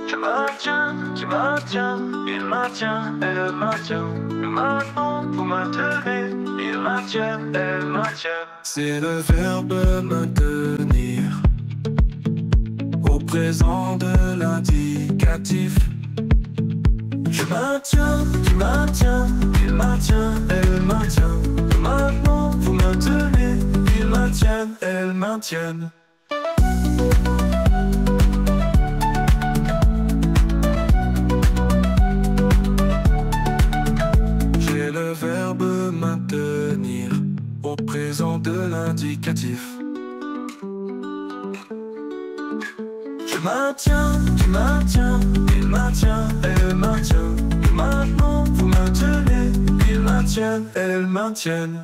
Tu maintiens, il maintient, elle maintient. Maintenant, vous maintenez, il maintient, elle maintient. C'est le verbe maintenir au présent de l'indicatif. Tu maintiens, il maintient, elle maintient. Maintenant, vous maintenez, ils maintiennent, elles maintiennent. J'ai le verbe maintenir au présent de l'indicatif. Tu maintiens, il maintient, elle maintient. Maintenant, vous maintenez, ils maintiennent, elles maintiennent.